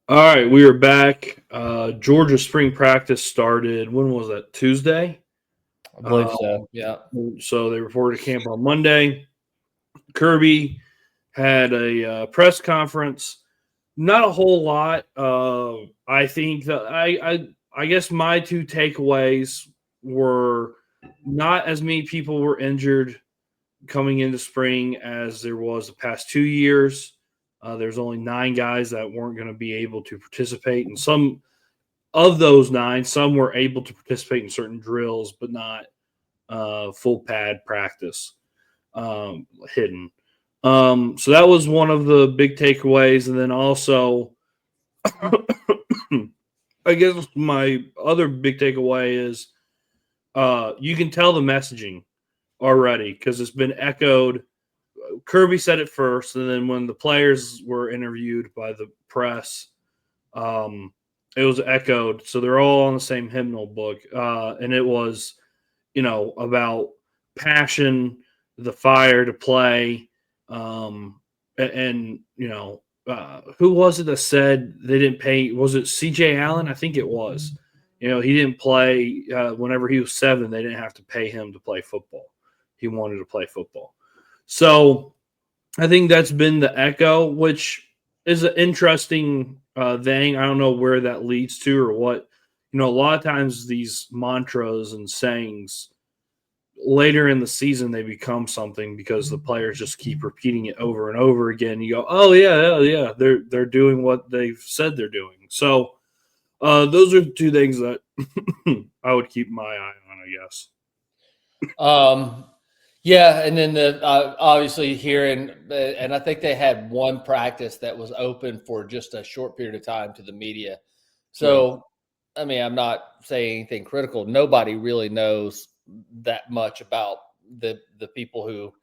All right, we are back. Georgia spring practice started. When was that? Tuesday. I believe so. Um, Yeah. so they reported camp on Monday. Kirby had a press conference. Not a whole lot. I think that I guess my two takeaways were not as many people were injured coming into spring as there was the past 2 years. There's only 9 guys that weren't going to be able to participate, and some of those 9, some were able to participate in certain drills, but not full pad practice hidden. So that was one of the big takeaways, and then also, I guess my other big takeaway is you can tell the messaging already because it's been echoed. Kirby said it first, and then when the players were interviewed by the press, um, it was echoed. So they're all on the same hymnal book, and it was, about passion, the fire to play, and who was it that said they didn't pay? Was it C.J. Allen? I think it was. He didn't play whenever he was 7. They didn't have to pay him to play football. He wanted to play football. So I think that's been the echo, which is an interesting thing. I don't know where that leads to or what. A lot of times these mantras and sayings later in the season they become something because the players just keep repeating it over and over again. You go, oh yeah, yeah, yeah, they're doing what they've said they're doing. So those are two things that I would keep my eye on, I guess. Um, yeah, and then the obviously hearing, and I think they had one practice that was open for just a short period of time to the media. Yeah. So, I mean, I'm not saying anything critical. Nobody really knows that much about the people who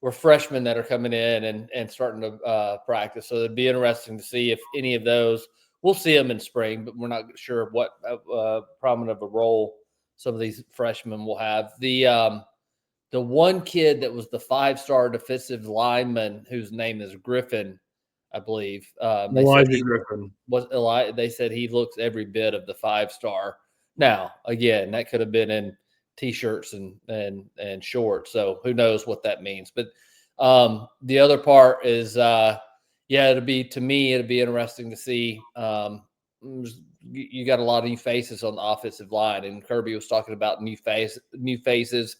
were freshmen that are coming in and starting to practice. So it'd be interesting to see if any of those. We'll see them in spring, but we're not sure what prominent of a role some of these freshmen will have. The one kid that was the 5-star defensive lineman whose name is Griffin, I believe. They said Elijah he Griffin. was Eli. They said he looks every bit of the 5-star. Now, again, that could have been in t-shirts and shorts, so who knows what that means. But the other part is, yeah, it'll be interesting to see. You got a lot of new faces on the offensive line, and Kirby was talking about new faces.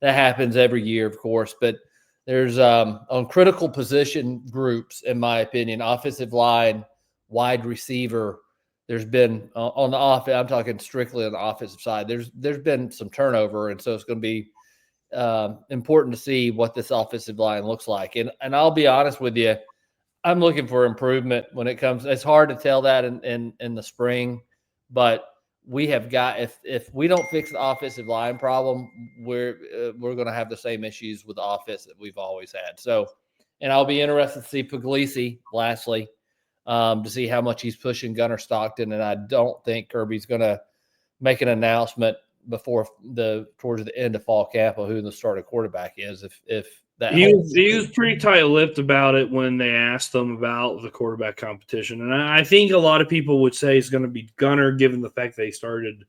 That happens every year, of course, but there's on critical position groups, in my opinion, offensive line, wide receiver. There's been on the offense. I'm talking strictly on the offensive side. There's been some turnover, and so it's going to be important to see what this offensive line looks like. And I'll be honest with you, I'm looking for improvement when it comes. It's hard to tell that in the spring, but we have got if we don't fix the offensive line problem, we're going to have the same issues with the offense that we've always had. So, and I'll be interested to see Puglisi lastly, to see how much he's pushing Gunnar Stockton. And I don't think Kirby's going to make an announcement before towards the end of fall camp of who the starting quarterback is. If that He whole was he was pretty tight-lipped about it when they asked him about the quarterback competition, and I think a lot of people would say it's going to be Gunner, given the fact they started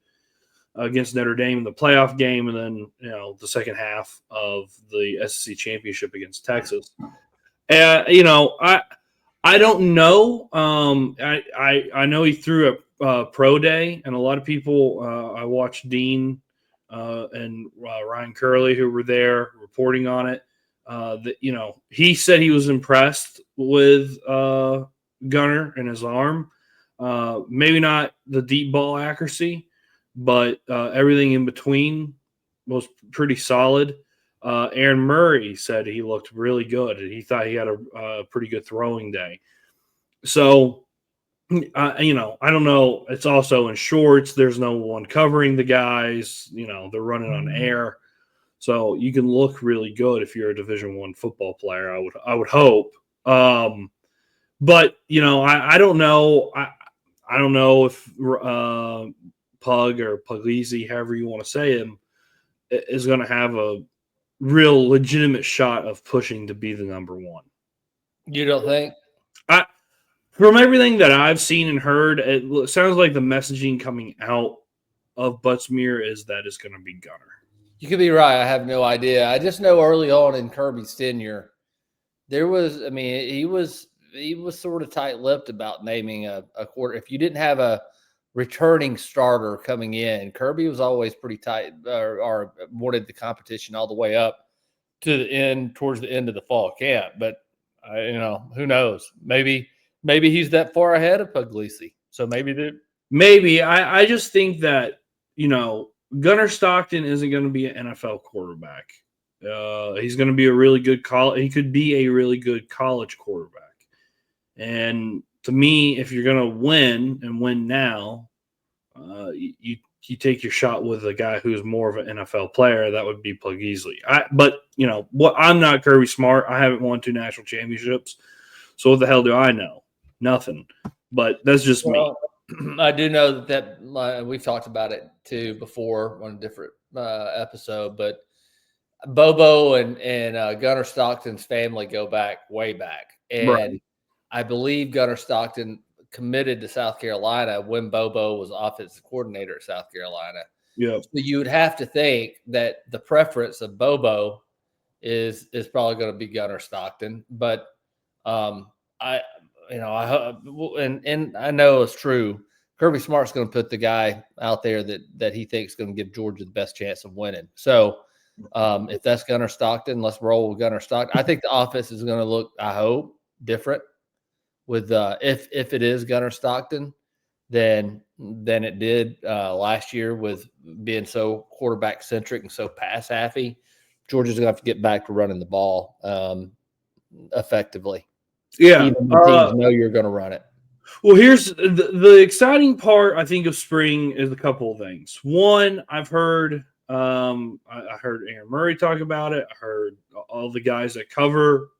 against Notre Dame in the playoff game, and then the second half of the SEC championship against Texas. I don't know. I know he threw a pro day, and a lot of people. I watched Dean and Ryan Curley, who were there reporting on it. That he said he was impressed with Gunner and his arm. Maybe not the deep ball accuracy, but everything in between was pretty solid. Aaron Murray said he looked really good. He thought he had a pretty good throwing day. So, I don't know. It's also in shorts. There's no one covering the guys. They're running on air. So you can look really good if you're a Division I football player. I would hope. But I don't know. I don't know if Pug or Puglisi, however you want to say him, is going to have a real legitimate shot of pushing to be the number one. you don't think? I From everything that I've seen and heard, it sounds like the messaging coming out of Buttsmeer is that it's going to be Gunner. You could be right. I have no idea. I just know early on in Kirby's tenure, there was, I mean, he was sort of tight-lipped about naming a quarter. If you didn't have a returning starter coming in, Kirby was always pretty tight, or wanted the competition all the way up to the end, towards the end of the fall camp. But who knows? Maybe he's that far ahead of Puglisi. So maybe I just think that Gunnar Stockton isn't going to be an NFL quarterback. He's going to be a really good he could be a really good college quarterback. And to me, if you're going to win and win now, you take your shot with a guy who's more of an NFL player. That would be Puglisi. But I'm not Kirby Smart. I haven't won 2 national championships. So what the hell do I know? Nothing. But that's just me. I do know that we've talked about it too before on a different episode, but Bobo and Gunnar Stockton's family go way back. And right. I believe Gunnar Stockton committed to South Carolina when Bobo was offensive coordinator at South Carolina. Yeah. So you would have to think that the preference of Bobo is probably going to be Gunnar Stockton. But I know it's true. Kirby Smart's going to put the guy out there that he thinks is going to give Georgia the best chance of winning. So if that's Gunnar Stockton, let's roll with Gunnar Stockton. I think the offense is going to look, I hope, different with if it is Gunnar Stockton than it did last year with being so quarterback centric and so pass happy. Georgia's going to have to get back to running the ball effectively. Yeah, even the teams know you're going to run it. Well, here's the exciting part. I think of spring is a couple of things. One, I've heard. I heard Aaron Murray talk about it. I heard all the guys that cover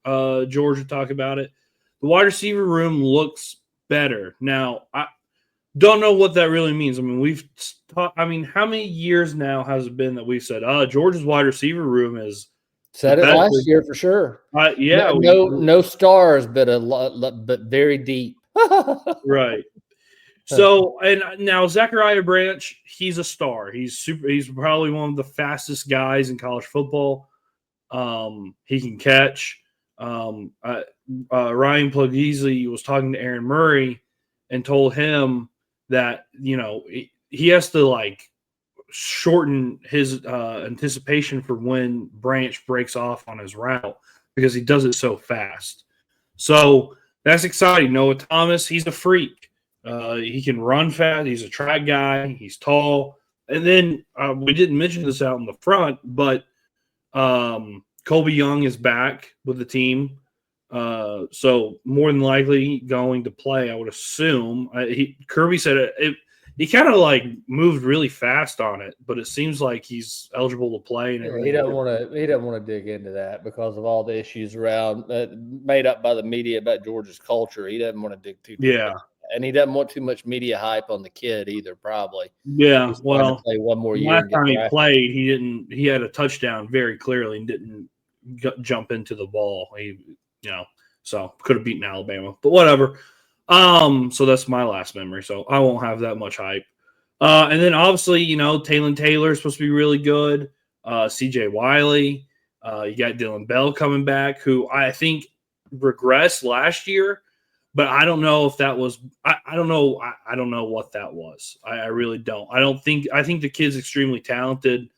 Georgia talk about it. The wide receiver room looks better now. I don't know what that really means. I mean, how many years now has it been that we've said, Georgia's wide receiver room is said it last year for sure. Yeah, no stars, but very deep. Right. So, and now Zachariah Branch, he's a star. He's probably one of the fastest guys in college football. He can catch. Ryan Puglisi was talking to Aaron Murray and told him that he has to shorten his anticipation for when Branch breaks off on his route because he does it so fast. So that's exciting. Noah Thomas, he's a freak. He can run fast. He's a track guy. He's tall. And then we didn't mention this out in the front, but Colby Young is back with the team. So more than likely going to play, I would assume. Kirby said he kind of moved really fast on it, but it seems like he's eligible to play. And he doesn't want to dig into that because of all the issues around made up by the media about Georgia's culture. He doesn't want to dig too deep. Yeah. And he doesn't want too much media hype on the kid either, probably. Yeah, He's to play one more year. Last time he played, he had a touchdown very clearly and didn't jump into the ball. So could have beaten Alabama, but whatever. So that's my last memory. So I won't have that much hype. And then obviously, Taylon Taylor is supposed to be really good. CJ Wiley. You got Dylan Bell coming back, who I think regressed last year. But I don't know if that was – I don't know. I don't know what that was. I really don't. I think the kid's extremely talented,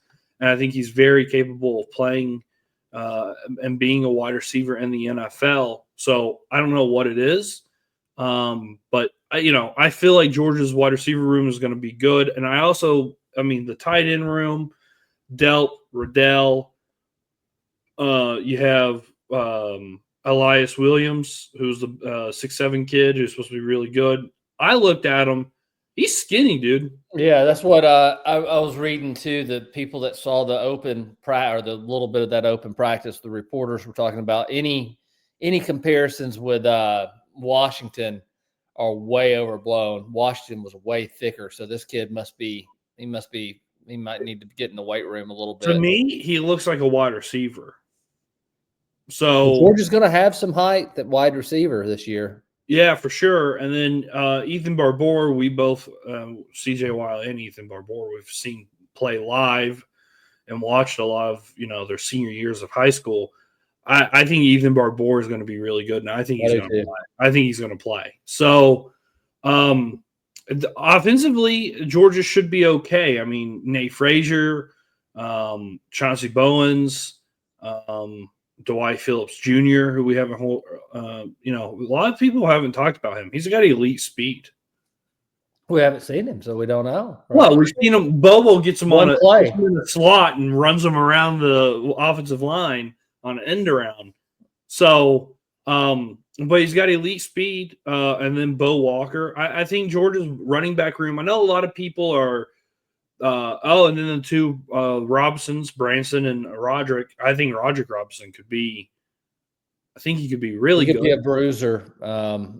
and I think he's very capable of playing and being a wide receiver in the NFL. So I don't know what it is. But, I feel like Georgia's wide receiver room is going to be good. And the tight end room, Delt, Riddell, you have Elias Williams, who's the 6'7" kid who's supposed to be really good. I looked at him. He's skinny, dude. Yeah, that's what I was reading too. The people that saw the the little bit of that open practice, the reporters were talking about any comparisons with Washington are way overblown. Washington was way thicker, so this kid he might need to get in the weight room a little bit. To me, he looks like a wide receiver. So Georgia's going to have some height at wide receiver this year. Yeah, for sure. And then Ethan Barbour, we both, CJ Weil and Ethan Barbour, we've seen play live and watched a lot of, their senior years of high school. I think Ethan Barbour is going to be really good, and I think I he's do going to too. play. I think he's going to play. So, offensively, Georgia should be okay. I mean, Nate Frazier, Chauncey Bowens, um, Dwight Phillips Jr., who we haven't, a lot of people haven't talked about him. He's got elite speed. We haven't seen him, so we don't know. Right? Well, we've seen him. Bobo gets him One gets play. him in the slot and runs him around the offensive line on an end around. So, but he's got elite speed, and then Bo Walker. I think Georgia's running back room. I know a lot of people are. And then the two Robsons, Branson and Roderick. I think Roderick Robinson could be. I think he could be really He could good. be a bruiser.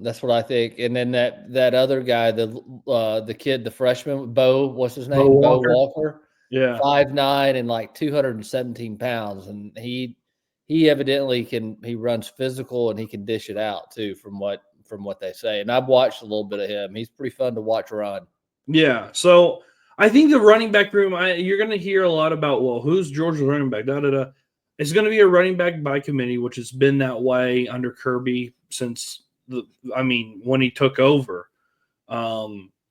That's what I think. And then that other guy, the kid, the freshman, what's his name? Bo Walker. Yeah. 5'9" and like 217 pounds. And he evidently he runs physical and he can dish it out too, from what they say. And I've watched a little bit of him. He's pretty fun to watch run. Yeah. So I think the running back room, you're going to hear a lot about, well, who's Georgia's running back? It's going to be a running back by committee, which has been that way under Kirby since when he took over.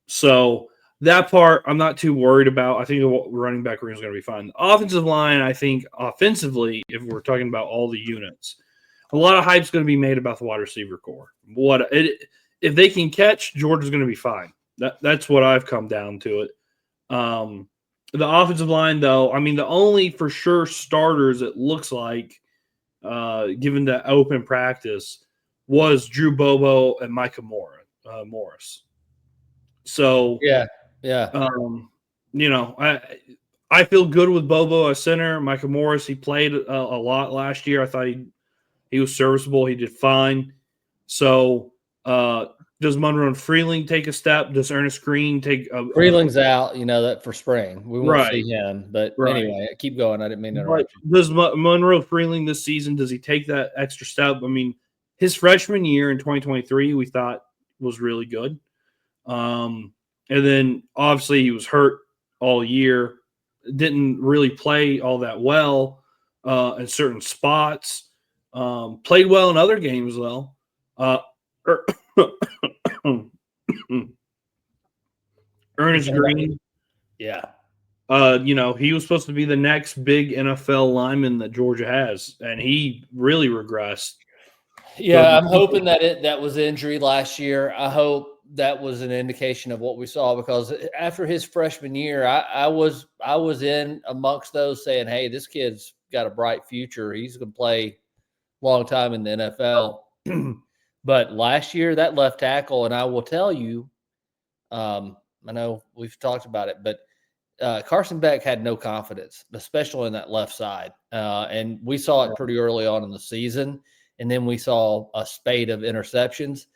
So that part I'm not too worried about. I think the running back room is going to be fine. The offensive line, I think offensively, if we're talking about all the units, a lot of hype is going to be made about the wide receiver core. If they can catch, Georgia's going to be fine. That's what I've come down to it. The offensive line, though, I mean, the only for sure starters, it looks like, given the open practice, was Drew Bobo and Micah Morris. So, yeah. I feel good with Bobo as center. Micah Morris, he played a lot last year. I thought he was serviceable. He did fine. So, does Monroe and Freeling take a step? Does Ernest Green take a Freeling's out, that for spring. We won't see him. But anyway, keep going. I didn't mean to interrupt you. Does Monroe Freeling this season, does he take that extra step? I mean, his freshman year in 2023, we thought was really good. And then obviously he was hurt all year, didn't really play all that well in certain spots. Played well in other games, though. Ernest Green. Yeah. He was supposed to be the next big NFL lineman that Georgia has, and he really regressed. Yeah, I'm hoping that was injury last year. I hope that was an indication of what we saw, because after his freshman year, I was in amongst those saying, hey, this kid's got a bright future. He's going to play a long time in the NFL. But last year, that left tackle, and I will tell you, I know we've talked about it, but Carson Beck had no confidence, especially in that left side. And we saw it pretty early on in the season. And then we saw a spate of interceptions.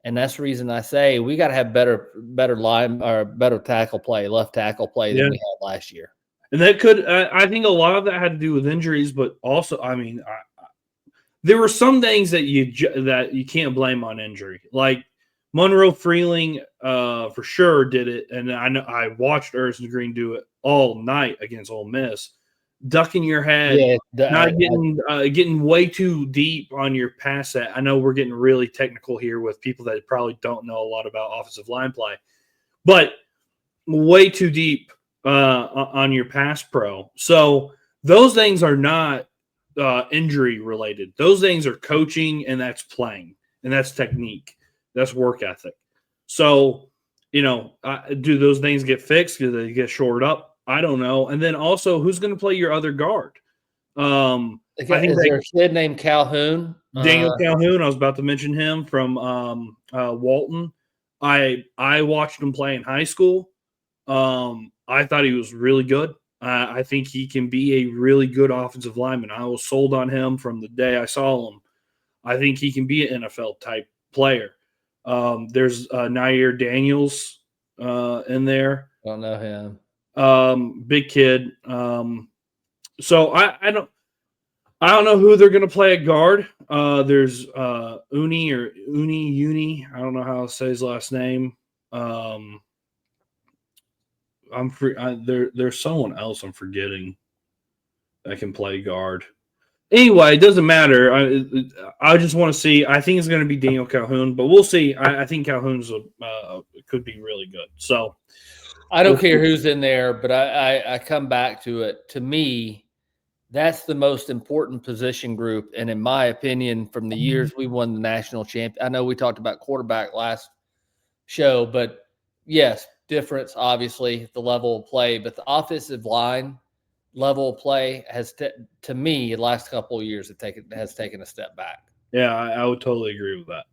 And that's the reason I say we got to have better line or better tackle play, left tackle play than we had last year. And that could, I think a lot of that had to do with injuries, but also, I mean, there were some things that you can't blame on injury. Like Monroe Freeling, for sure did it. And I know I watched Ernest Green do it all night against Ole Miss. Ducking your head, getting way too deep on your pass set. I know we're getting really technical here with people that probably don't know a lot about offensive line play, but way too deep on your pass pro. So those things are not injury related. Those things are coaching, and that's playing, and that's technique, that's work ethic. So, do those things get fixed? Do they get shored up? I don't know. And then also, who's going to play your other guard? I think is there a kid named Calhoun? Daniel Calhoun. I was about to mention him from Walton. I watched him play in high school. I thought he was really good. I think he can be a really good offensive lineman. I was sold on him from the day I saw him. I think he can be an NFL type player. There's Nair Daniels in there. I don't know him. Big kid. So I don't. I don't know who they're going to play at guard. There's Uni. I don't know how to say his last name. I'm free. There's someone else I'm forgetting that can play guard. Anyway, it doesn't matter. I just want to see. I think it's going to be Daniel Calhoun, but we'll see. I think Calhoun's could be really good. So I don't care who's in there, but I come back to it. To me, that's the most important position group. And in my opinion, from the years we won the national champion, I know we talked about quarterback last show, but yes, difference, obviously, the level of play, but the offensive line level of play has, to me, the last couple of years has taken a step back. Yeah, I would totally agree with that.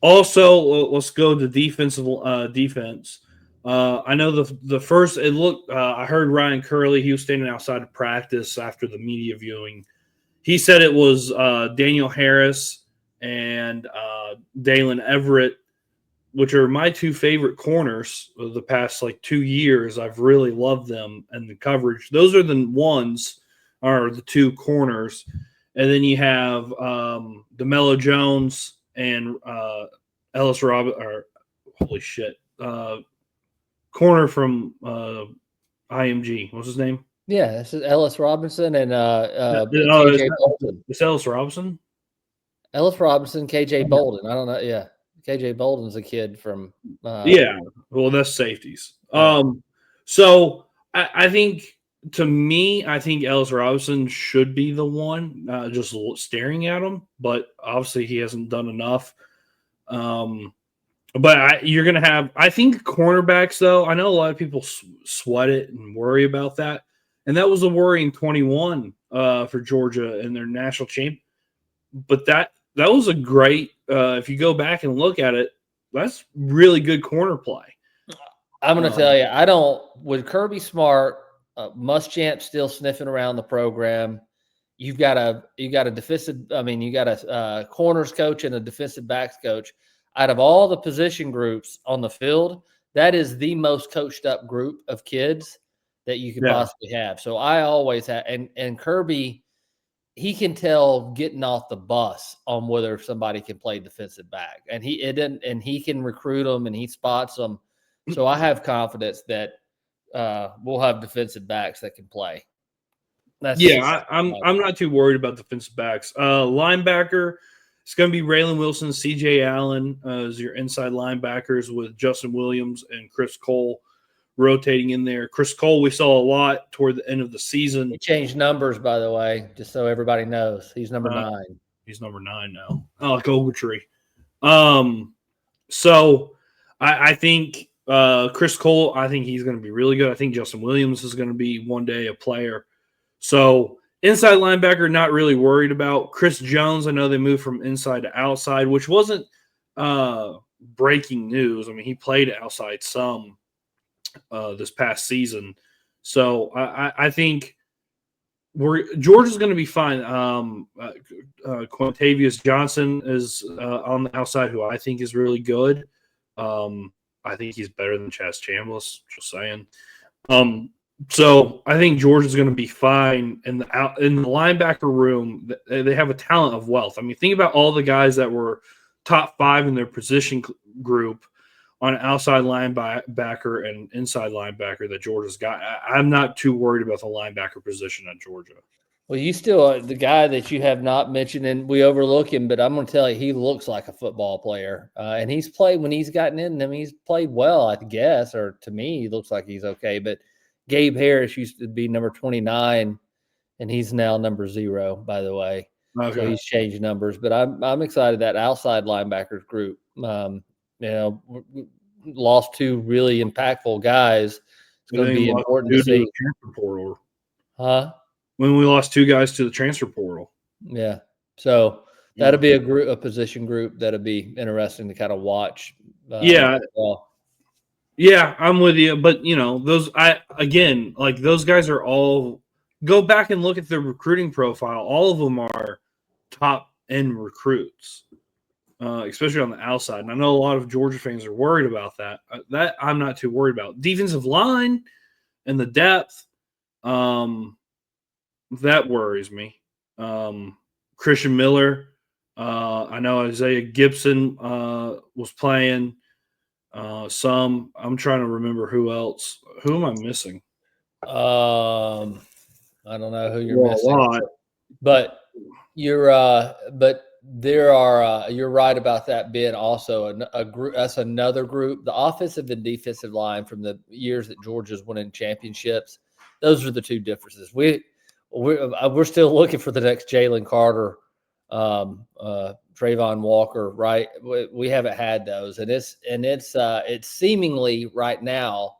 Also, let's go to defensive defense. I know the first it looked. I heard Ryan Curley. He was standing outside of practice after the media viewing. He said it was Daniel Harris and Dalen Everett, which are my two favorite corners of the past 2 years. I've really loved them and the coverage. Those are the ones, are the two corners. And then you have DeMello Jones and Ellis holy shit, corner from IMG. What's his name? Yeah, this is Ellis Robinson and KJ Bolden. It's Ellis Robinson? Ellis Robinson, KJ Bolden. I don't know. Yeah. KJ Bolden's a kid from yeah. Well, that's safeties. Yeah. So I think, to me, I think Ellis Robinson should be the one, just staring at him, but obviously he hasn't done enough. But you're going to have, I think, cornerbacks, though. I know a lot of people sweat it and worry about that. And that was a worry in 21 for Georgia in their national champ. But that was a great, if you go back and look at it, that's really good corner play. I'm going to tell you, with Kirby Smart, Muschamp still sniffing around the program. You got a corners coach and a defensive backs coach. Out of all the position groups on the field, that is the most coached up group of kids that you could possibly have. So I always have, and Kirby, he can tell getting off the bus on whether somebody can play defensive back, and he can recruit them and he spots them. So I have confidence that we'll have defensive backs that can play. I'm not too worried about defensive backs. Linebacker, it's going to be Raylan Wilson, C.J. Allen as your inside linebackers, with Justin Williams and Chris Cole rotating in there. Chris Cole, we saw a lot toward the end of the season. He changed numbers, by the way, just so everybody knows. He's number 9. He's number 9 now. I like Ogletree. So I think Chris Cole, I think he's going to be really good. I think Justin Williams is going to be one day a player. So inside linebacker, not really worried about. Chris Jones, I know they moved from inside to outside, which wasn't breaking news. I mean, he played outside some this past season. So I think Georgia's going to be fine. Quintavious Johnson is on the outside, who I think is really good. I think he's better than Chaz Chambliss, just saying. So I think Georgia's going to be fine in the linebacker room. They have a talent of wealth. I mean, think about all the guys that were top 5 in their position group on outside linebacker and inside linebacker that Georgia's got. I'm not too worried about the linebacker position at Georgia. Well, you still the guy that you have not mentioned, and we overlook him, but I'm going to tell you, he looks like a football player. And he's played when he's gotten in them. He's played well, I guess, or to me, he looks like he's okay. But Gabe Harris used to be number 29, and he's now number 0, by the way. Okay. So he's changed numbers. But I'm excited that outside linebackers group, lost 2 really impactful guys. It's going to be important to see. Transfer portal. Huh? When we lost 2 guys to the transfer portal. Yeah. So that'll be a position group that'll be interesting to kind of watch. Yeah, I'm with you. But those guys are all, go back and look at their recruiting profile. All of them are top end recruits, especially on the outside. And I know a lot of Georgia fans are worried about that. That I'm not too worried about. Defensive line and the depth, that worries me. Christian Miller. I know Isaiah Gibson was playing. Some. I'm trying to remember who else. Who am I missing? I don't know who you're Well, a missing, lot. but there are you're right about that being also a group. That's another group. The offensive and defensive line from the years that Georgia's winning championships. Those are the two differences. We're still looking for the next Jalen Carter, Trayvon Walker, right? We haven't had those, and it's seemingly right now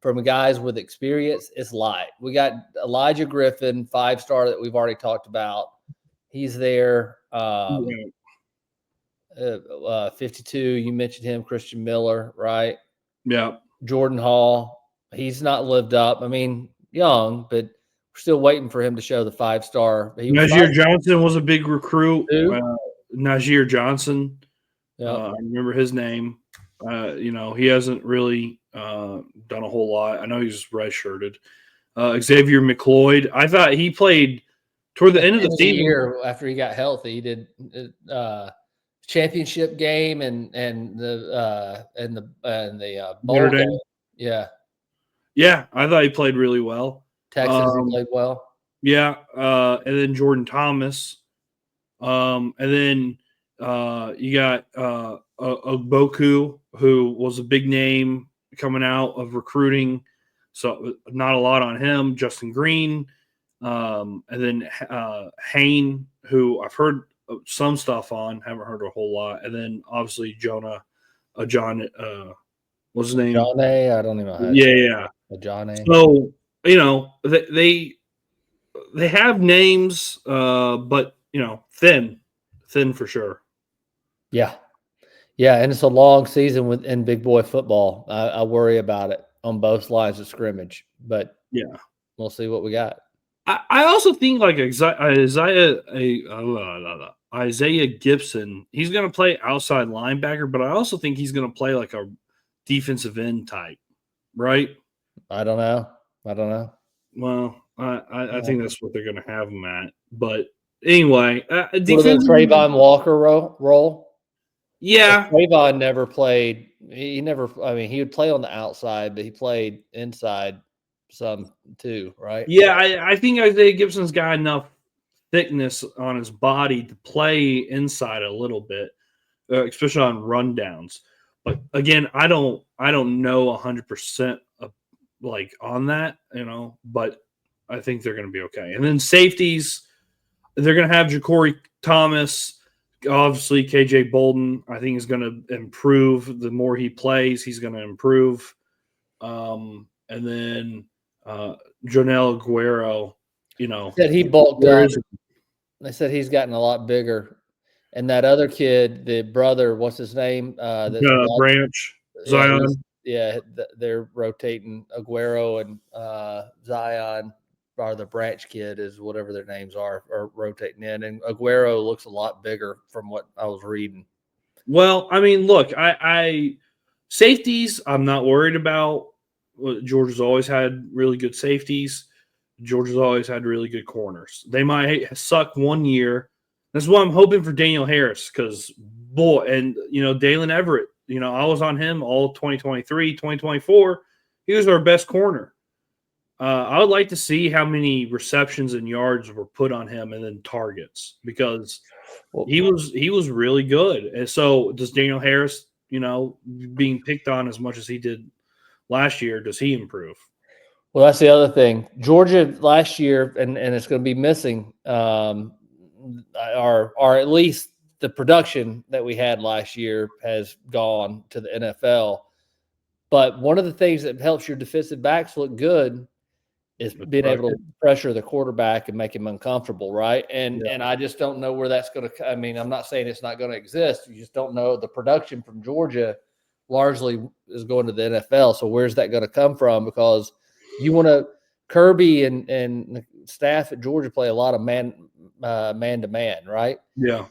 from guys with experience. It's light. We got Elijah Griffin, 5-star that we've already talked about. He's there. 52. You mentioned him, Christian Miller, right? Yeah. Jordan Hall. He's not lived up. I mean, young, but we're still waiting for him to show the 5-star. Najir Johnson was a big recruit. Who? Najir Johnson. Yep. I remember his name. He hasn't really done a whole lot. I know he's redshirted. Xavier McLeod. I thought he played toward the end of the season. Year after he got healthy, he did championship game and the bowl game. Yeah, I thought he played really well. Texas he played well. Yeah, and then Jordan Thomas, and then you got Ogboku, who was a big name coming out of recruiting, so not a lot on him. Justin Green, and then Hain, who I've heard some stuff on, haven't heard a whole lot, and then obviously John, what's his name? John A. I don't even know. How yeah. John A. So they have names, but thin for sure. Yeah, and it's a long season in big boy football. I worry about it on both lines of scrimmage, but yeah, we'll see what we got. I also think like Isaiah Gibson, he's going to play outside linebacker, but I also think he's going to play like a defensive end type, right? I don't know. Well, I think that's what they're going to have him at. But anyway, Trayvon Walker role. Yeah, Trayvon never played. He never. I mean, he would play on the outside, but he played inside some too, right? Yeah, I think Isaiah Gibson's got enough thickness on his body to play inside a little bit, especially on rundowns. But again, I don't know 100% like on that, but I think they're going to be okay. And then safeties, they're going to have Ja'Cory Thomas, obviously KJ Bolden. I think is going to improve. The more he plays, he's going to improve. And then Jonel Aguero, said he bulked up. They said he's gotten a lot bigger. And that other kid, the brother, what's his name? Branch Zion. They're rotating Aguero and Zion, or the Branch kid is whatever their names are rotating in. And Aguero looks a lot bigger from what I was reading. Well, I mean, look, I safeties, I'm not worried about. Georgia's always had really good safeties. Georgia's always had really good corners. They might suck one year. That's why I'm hoping for Daniel Harris because, boy, and, Dalen Everett, I was on him all 2023, 2024. He was our best corner. I would like to see how many receptions and yards were put on him and then targets because he was really good. And so does Daniel Harris, being picked on as much as he did last year, does he improve? Well, that's the other thing. Georgia last year, and it's going to be missing, or at least the production that we had last year has gone to the NFL. But one of the things that helps your defensive backs look good is being able to pressure the quarterback and make him uncomfortable, right? And I just don't know where that's going to – I mean, I'm not saying it's not going to exist. You just don't know. The production from Georgia largely is going to the NFL. So where's that going to come from? Because you want to – Kirby and the staff at Georgia play a lot of man-to-man, right? Yeah.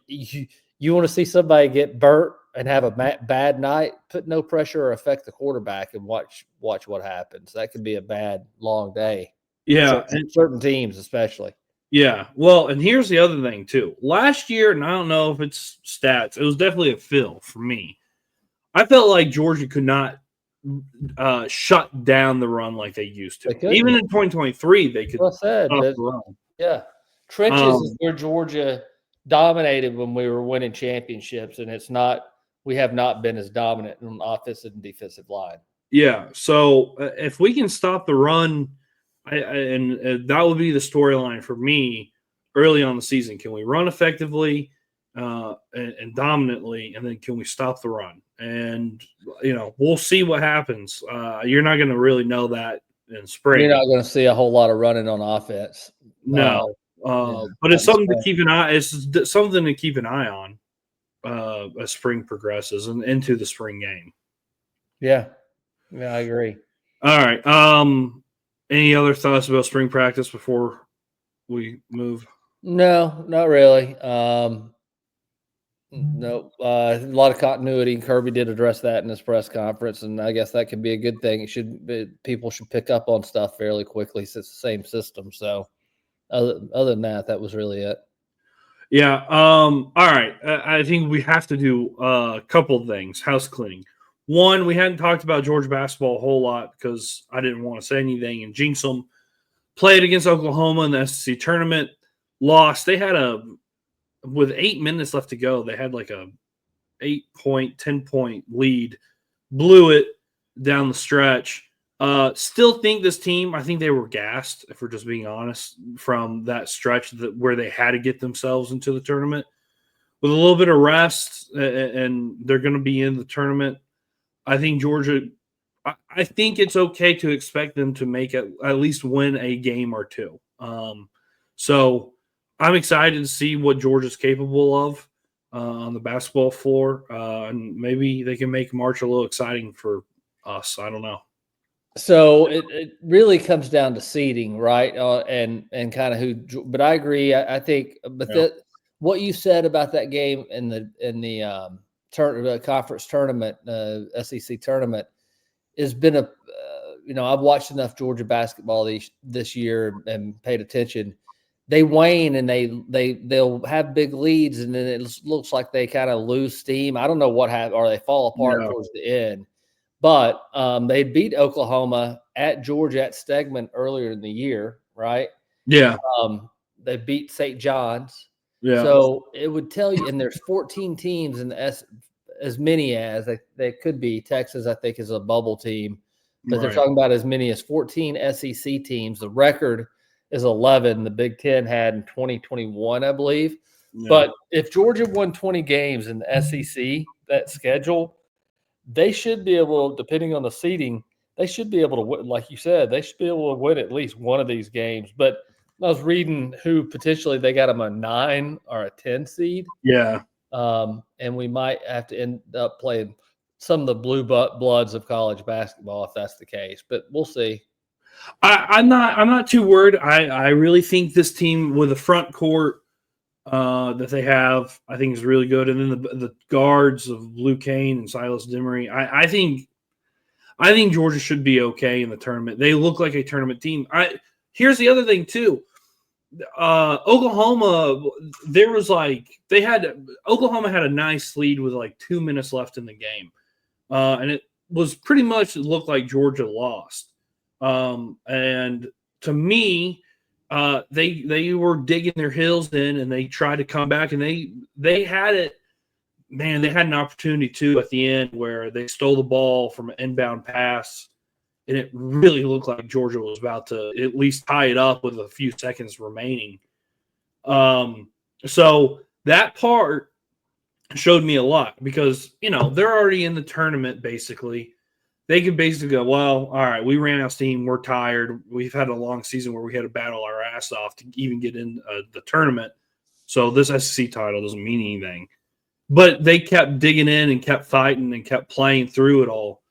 You want to see somebody get burnt and have a bad night, put no pressure or affect the quarterback and watch what happens. That could be a bad, long day. Yeah. Certain teams especially. Yeah. Well, and here's the other thing too. Last year, and I don't know if it's stats, it was definitely a fill for me. I felt like Georgia could not shut down the run like they used to. They Even couldn't. in 2023, they could Well said. stop But the run. yeah, trenches is Um, where Georgia dominated when we were winning championships, and it's not. We have not been as dominant on offensive and defensive line. yeah. So if we can stop the run, and that would be the storyline for me early on the season. Can we run effectively and dominantly, and then can we stop the run? And we'll see what happens. You're not going to really know that in You're spring. not going to see a whole lot of running on offense. No, Yeah, but not it's in something to spring. keep an eye. It's something to keep an eye on as spring progresses and into the spring game. Yeah, I agree. All right. Any other thoughts about spring practice before we move? No, not really. No, a lot of continuity. Kirby did address that in his press conference, and I guess that could be a good thing. It should be, people should pick up on stuff fairly quickly since it's the same system. So, other than that, that was really it. Yeah. All right. I think we have to do a couple things. House cleaning. One, we hadn't talked about Georgia basketball a whole lot because I didn't want to say anything and jinx them. Played against Oklahoma in the SEC tournament. Lost. They had with 8 minutes left to go. They had like a 8-point, 10-point lead. Blew it down the stretch. Still think this team, I think they were gassed, if we're just being honest, from that stretch where they had to get themselves into the tournament. With a little bit of rest, and they're going to be in the tournament, I think Georgia, I think it's okay to expect them to make at least win a game or two. So I'm excited to see what Georgia's capable of on the basketball floor, and maybe they can make March a little exciting for us. I don't know. So it really comes down to seeding, right? And kind of who. But I agree. I think, but Yeah. what you said about that game in the conference tournament, SEC tournament, has been a. I've watched enough Georgia basketball this year and paid attention. They wane and they'll have big leads, and then it looks like they kind of lose steam. I don't know what happened, or they fall apart Yeah. towards the end. But they beat Oklahoma at Georgia at Stegman earlier in the year, right? Yeah. They beat St. John's. Yeah. So it would tell you, and there's 14 teams in the as many as they could be. Texas, I think, is a bubble team, but they're Right. talking about as many as 14 SEC teams. The record is 11. The Big Ten had in 2021, I believe. Yeah. But if Georgia won 20 games in the SEC, that schedule, they should be able, depending on the seeding, they should be able to win. Like you said, they should be able to win at least one of these games. But I was reading who potentially they got them a 9 or a 10 seed. Yeah. And we might have to end up playing some of the blue bloods of college basketball if that's the case. But we'll see. I'm not too worried. I really think this team with the front court that they have, I think is really good. And then the guards of Luke Kane and Silas Demery, I think Georgia should be okay in the tournament. They look like a tournament team. Here's the other thing too. Oklahoma, Oklahoma had a nice lead with like 2 minutes left in the game, and it was pretty much it looked like Georgia lost. And to me, they were digging their heels in and they tried to come back, and they had it. Man, they had an opportunity too at the end where they stole the ball from an inbound pass, and it really looked like Georgia was about to at least tie it up with a few seconds remaining. So that part showed me a lot because they're already in the tournament basically. They could basically go, well, all right, we ran out of steam. We're tired. We've had a long season where we had to battle our ass off to even get in the tournament. So this SEC title doesn't mean anything. But they kept digging in and kept fighting and kept playing through it all.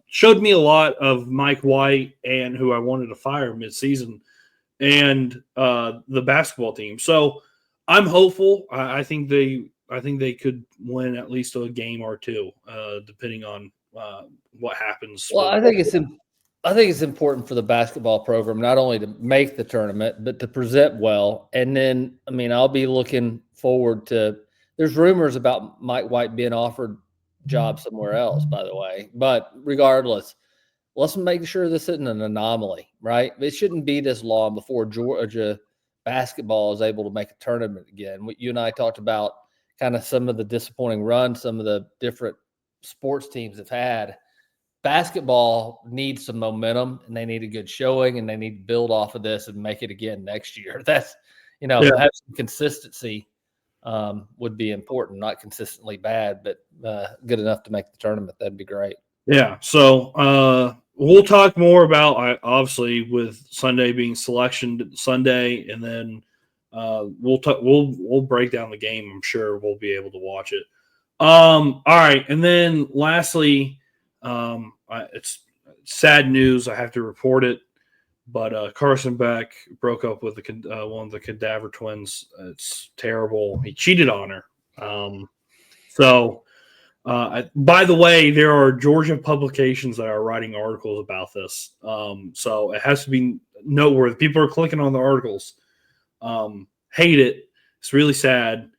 Showed me a lot of Mike White and who I wanted to fire midseason and the basketball team. So I'm hopeful. I think they could win at least a game or two, depending on what happens. Well, I think I think it's important for the basketball program not only to make the tournament, but to present well. And then, I mean, I'll be looking forward to. There's rumors about Mike White being offered jobs somewhere else, by the way. But regardless, let's make sure this isn't an anomaly, right? It shouldn't be this long before Georgia basketball is able to make a tournament again. You and I talked about kind of some of the disappointing runs some of the different sports teams have had. Basketball needs some momentum, and they need a good showing, and they need to build off of this and make it again next year. That's, have some consistency would be important, not consistently bad, but good enough to make the tournament. That'd be great. Yeah. So we'll talk more about obviously with Sunday being selection Sunday, and then we'll break down the game. I'm sure we'll be able to watch it. All right, and then lastly, it's sad news. I have to report it, but Carson Beck broke up with one of the Cadaver twins. It's terrible. He cheated on her. By the way, there are Georgia publications that are writing articles about this. So it has to be noteworthy. People are clicking on the articles. Hate it. It's really sad.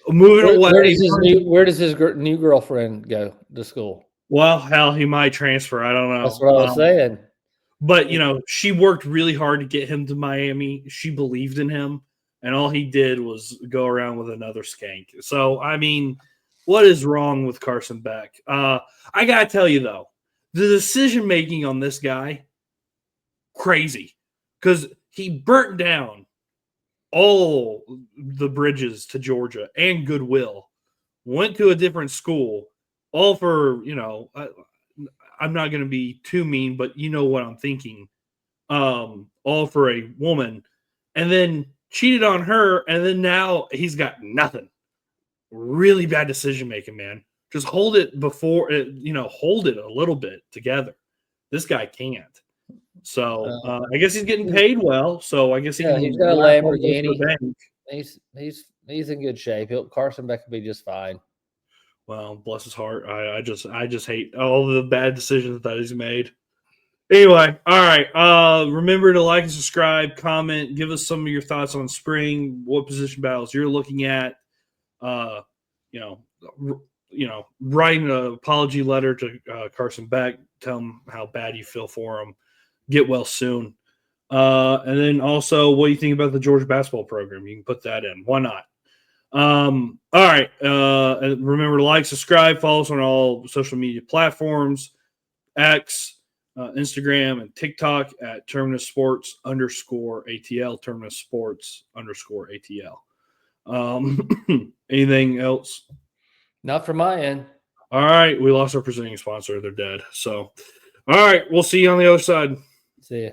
Moving away. Where does his new girlfriend go to school? Well, hell, he might transfer. I don't know. That's what I was saying. But, she worked really hard to get him to Miami. She believed in him. And all he did was go around with another skank. So, I mean, what is wrong with Carson Beck? I got to tell you, though, the decision-making on this guy, crazy. Because he burnt down all the bridges to Georgia and goodwill, went to a different school, all for, I'm not going to be too mean, but you know what I'm thinking, all for a woman, and then cheated on her, and then now he's got nothing. Really bad decision making, man. Just hold it hold it a little bit together. This guy can't. So I guess he's getting paid well. So I guess he's got a Lamborghini. He's in good shape. Carson Beck will be just fine. Well, bless his heart. I just hate all the bad decisions that he's made. Anyway, all right. Remember to like and subscribe, comment, give us some of your thoughts on spring, what position battles you're looking at. Writing an apology letter to Carson Beck, tell him how bad you feel for him. Get well soon. And then also, what do you think about the Georgia basketball program? You can put that in. Why not? All right. And remember to like, subscribe, follow us on all social media platforms, X, Instagram, and TikTok at Terminus Sports _ATL, Terminus Sports _ATL. Anything else? Not from my end. All right. We lost our presenting sponsor. They're dead. So, all right. We'll see you on the other side. See ya.